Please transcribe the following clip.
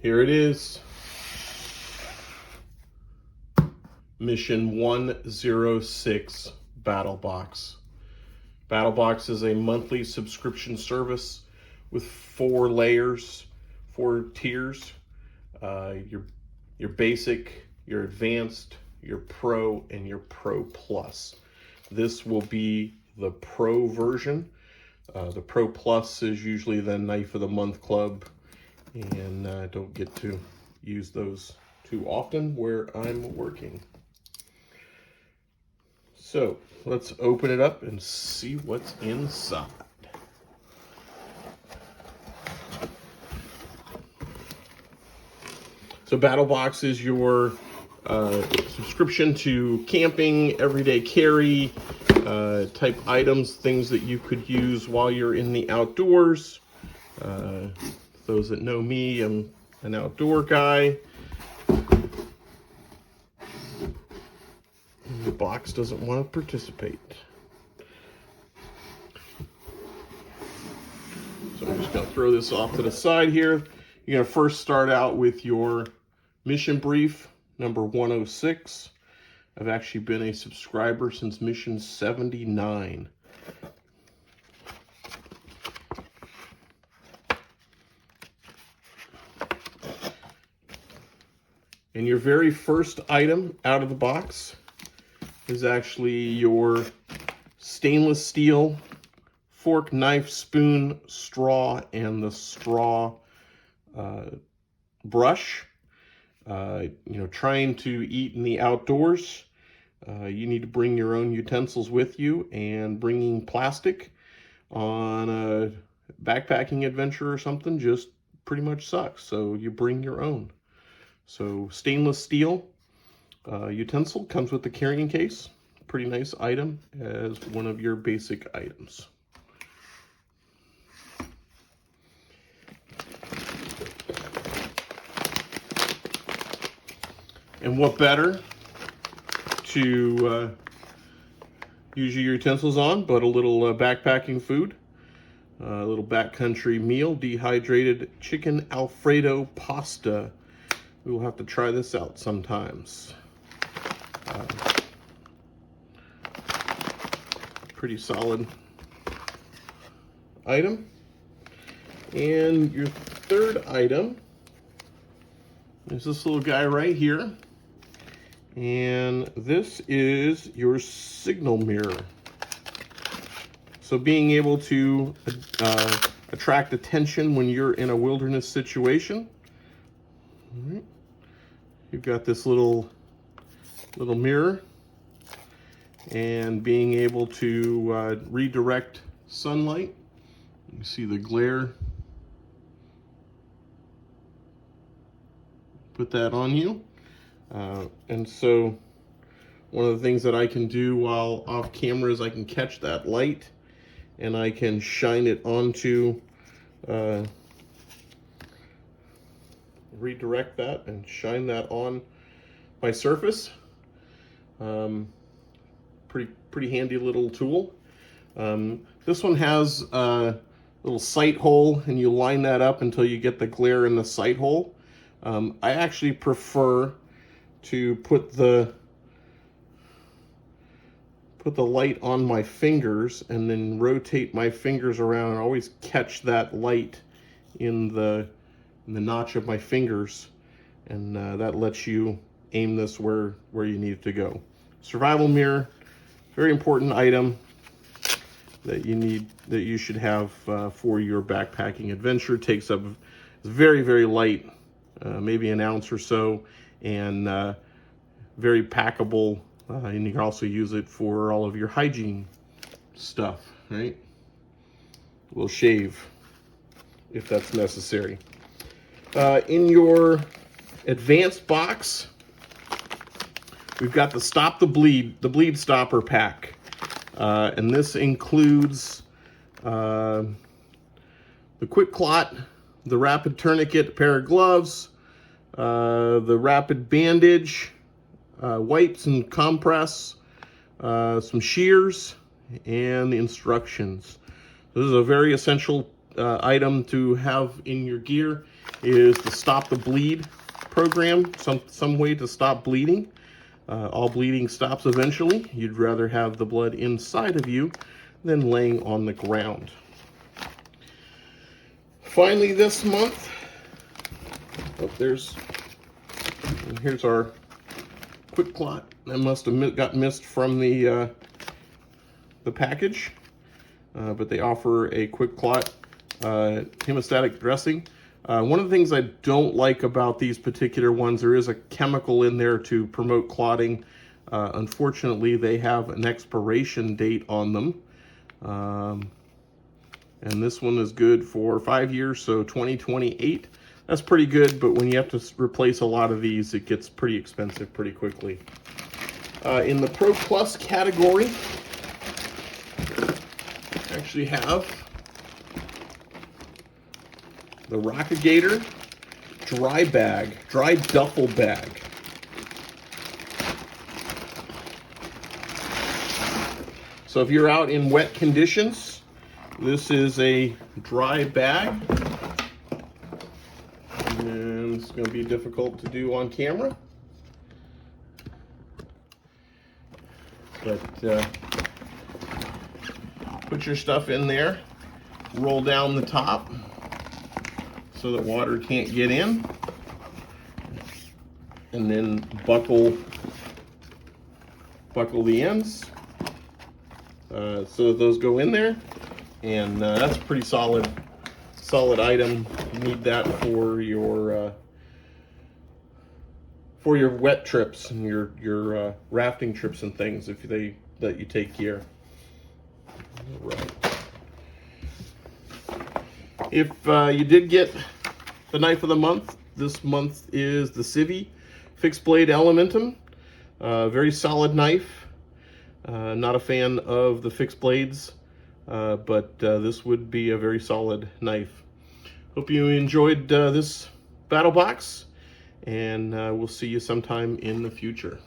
Here it is. Mission 106 Battlbox. Battlbox is a monthly subscription service with 4 layers, 4 tiers. Your basic, your advanced, your pro, and your pro plus. This will be the pro version. The pro plus is usually the knife of the month club, and I don't get to use those too often where I'm working. So let's open it up and see what's inside. So Battlbox is your subscription to camping, everyday carry type items, things that you could use while you're in the outdoors. Those that know me, I'm an outdoor guy. The box doesn't want to participate. So I'm just going to throw this off to the side here. You're going to first start out with your mission brief, number 106. I've actually been a subscriber since mission 79. And your very first item out of the box is actually your stainless steel fork, knife, spoon, straw, and the straw brush. Trying to eat in the outdoors, you need to bring your own utensils with you, and bringing plastic on a backpacking adventure or something just pretty much sucks. So you bring your own. So stainless steel utensil comes with the carrying case. Pretty nice item as one of your basic items. And what better to use your utensils on but a little backpacking food. A little backcountry meal, dehydrated chicken Alfredo pasta. We will have to try this out sometimes. Pretty solid item. And your third item is this little guy right here. And this is your signal mirror. So being able to attract attention when you're in a wilderness situation. All right. You've got this little mirror, and being able to redirect sunlight. You see the glare. Put that on you. And so one of the things that I can do while off camera is I can catch that light and I can shine it onto, redirect that and shine that on my surface. Pretty handy little tool. This one has a little sight hole, and you line that up until you get the glare in the sight hole. I actually prefer to put the light on my fingers and then rotate my fingers around and always catch that light in the notch of my fingers, and that lets you aim this where you need it to go. Survival mirror, very important item that you should have for your backpacking adventure. Takes up, it's very, very light, maybe an ounce or so, and very packable, and you can also use it for all of your hygiene stuff, right? We'll shave if that's necessary. In your advanced box, we've got the Stop the Bleed Stopper pack, and this includes the Quick Clot, the Rapid Tourniquet, a pair of gloves, the Rapid Bandage, wipes and compress, some shears, and the instructions. This is a very essential item to have in your gear is the Stop the Bleed program, some way to stop bleeding. All bleeding stops eventually. You'd rather have the blood inside of you than laying on the ground. Finally this month, here's our quick clot. That must have got missed from the package, but they offer a quick clot hemostatic dressing. One of the things I don't like about these particular ones, there is a chemical in there to promote clotting. Unfortunately, they have an expiration date on them. And this one is good for 5 years, so 2028. That's pretty good, but when you have to replace a lot of these, it gets pretty expensive pretty quickly. In the Pro Plus category, I actually have the Rockagator dry duffel bag. So if you're out in wet conditions, this is a dry bag. And it's going to be difficult to do on camera. But put your stuff in there, roll down the top so that water can't get in, and then buckle the ends so that those go in there. And that's a pretty solid item. You need that for your wet trips and your rafting trips and things if they let you take here. All right. If you did get the knife of the month, this month is the Civi Fixed Blade Elementum. Very solid knife. Not a fan of the fixed blades, but this would be a very solid knife. Hope you enjoyed this battle box, and we'll see you sometime in the future.